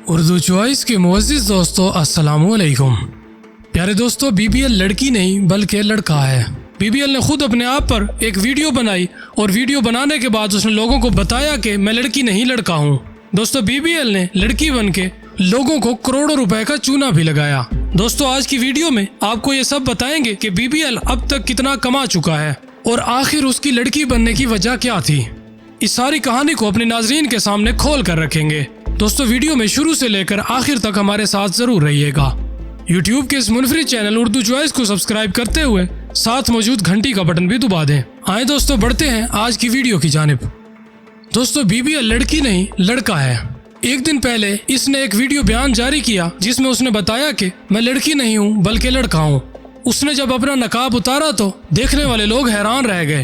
Urdu choice کے معزز دوستو السلام علیکم۔ پیارے دوستو، BBL لڑکی نہیں بلکہ لڑکا ہے۔ BBL نے خود اپنے آپ پر ایک ویڈیو بنائی اور ویڈیو بنانے کے بعد اس نے لوگوں کو بتایا کہ میں لڑکی نہیں لڑکا ہوں۔ دوستو، BBL نے لڑکی بن کے لوگوں کو کروڑوں روپے کا چونا بھی لگایا۔ دوستو، آج کی ویڈیو میں آپ کو یہ سب بتائیں گے کہ BBL اب تک کتنا کما چکا ہے اور آخر اس کی لڑکی بننے کی وجہ کیا تھی۔ اس ساری کہانی کو اپنے ناظرین کے سامنے کھول کر رکھیں گے۔ دوستو، ویڈیو میں شروع سے لے کر آخر تک ہمارے ساتھ ضرور رہیے گا۔ YouTube کے اس منفرد چینل اردو چوائس کو سبسکرائب کرتے ہوئے ساتھ موجود گھنٹی کا بٹن بھی دبا دیں۔ آئیں دوستو، بڑھتے ہیں آج کی ویڈیو کی جانب۔ دوستو، BBL لڑکی نہیں لڑکا ہے۔ ایک دن پہلے اس نے ایک ویڈیو بیان جاری کیا جس میں اس نے بتایا کہ میں لڑکی نہیں ہوں بلکہ لڑکا ہوں۔ اس نے جب اپنا نقاب اتارا تو دیکھنے والے لوگ حیران رہ گئے۔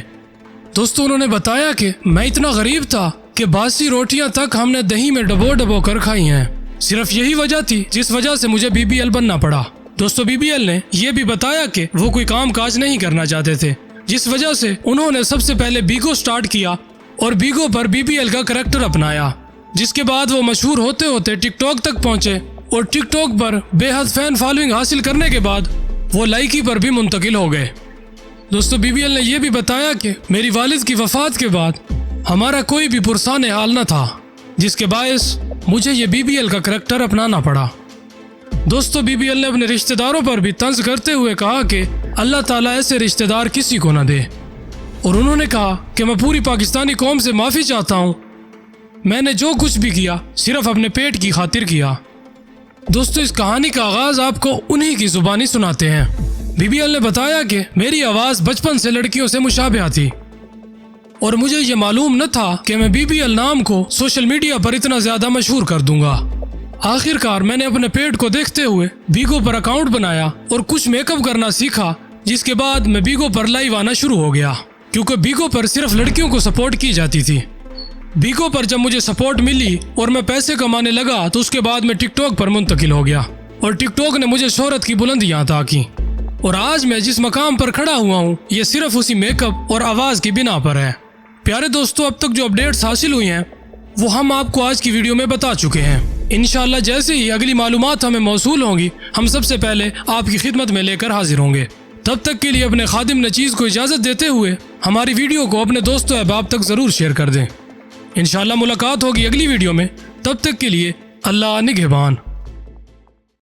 دوستو، انہوں نے بتایا کہ میں اتنا غریب تھا کہ باسی روٹیاں تک ہم نے دہی میں ڈبو کر کھائی ہیں۔ صرف یہی وجہ تھی جس وجہ سے مجھے BBL بننا پڑا۔ دوستو، BBL نے یہ بھی بتایا کہ وہ کوئی کام کاج نہیں کرنا چاہتے تھے، جس وجہ سے انہوں نے سب سے پہلے بیگو سٹارٹ کیا اور بیگو پر BBL کا کریکٹر اپنایا، جس کے بعد وہ مشہور ہوتے ہوتے ٹک ٹاک تک پہنچے اور ٹک ٹاک پر بے حد فین فالوئنگ حاصل کرنے کے بعد وہ لائکی پر بھی منتقل ہو گئے۔ دوستو، BBL نے یہ بھی بتایا کہ میری والد کی وفات کے بعد ہمارا کوئی بھی پرسان حال نہ تھا، جس کے باعث مجھے یہ BBL کا کریکٹر اپنانا پڑا۔ دوستو، BBL نے اپنے رشتہ داروں پر بھی طنز کرتے ہوئے کہا کہ اللہ تعالیٰ ایسے رشتہ دار کسی کو نہ دے، اور انہوں نے کہا کہ میں پوری پاکستانی قوم سے معافی چاہتا ہوں، میں نے جو کچھ بھی کیا صرف اپنے پیٹ کی خاطر کیا۔ دوستو، اس کہانی کا آغاز آپ کو انہی کی زبانی سناتے ہیں۔ BBL نے بتایا کہ میری آواز بچپن سے لڑکیوں سے مشابہ تھی اور مجھے یہ معلوم نہ تھا کہ میں BBL نام کو سوشل میڈیا پر اتنا زیادہ مشہور کر دوں گا۔ آخر کار میں نے اپنے پیٹ کو دیکھتے ہوئے بیگو پر اکاؤنٹ بنایا اور کچھ میک اپ کرنا سیکھا، جس کے بعد میں بیگو پر لائیو آنا شروع ہو گیا، کیونکہ بیگو پر صرف لڑکیوں کو سپورٹ کی جاتی تھی۔ بیگو پر جب مجھے سپورٹ ملی اور میں پیسے کمانے لگا تو اس کے بعد میں ٹک ٹاک پر منتقل ہو گیا اور ٹک ٹاک نے مجھے شہرت کی بلندیاں عطا کی، اور آج میں جس مقام پر کھڑا ہوا ہوں یہ صرف اسی میک اپ اور آواز کی بنا پر ہے۔ پیارے دوستو، اب تک جو اپڈیٹس حاصل ہوئی ہیں وہ ہم آپ کو آج کی ویڈیو میں بتا چکے ہیں۔ انشاءاللہ جیسے ہی اگلی معلومات ہمیں موصول ہوں گی ہم سب سے پہلے آپ کی خدمت میں لے کر حاضر ہوں گے۔ تب تک کے لیے اپنے خادم نچیز کو اجازت دیتے ہوئے ہماری ویڈیو کو اپنے دوستوں احباب تک ضرور شیئر کر دیں۔ انشاءاللہ ملاقات ہوگی اگلی ویڈیو میں، تب تک کے لیے اللہ نگہبان۔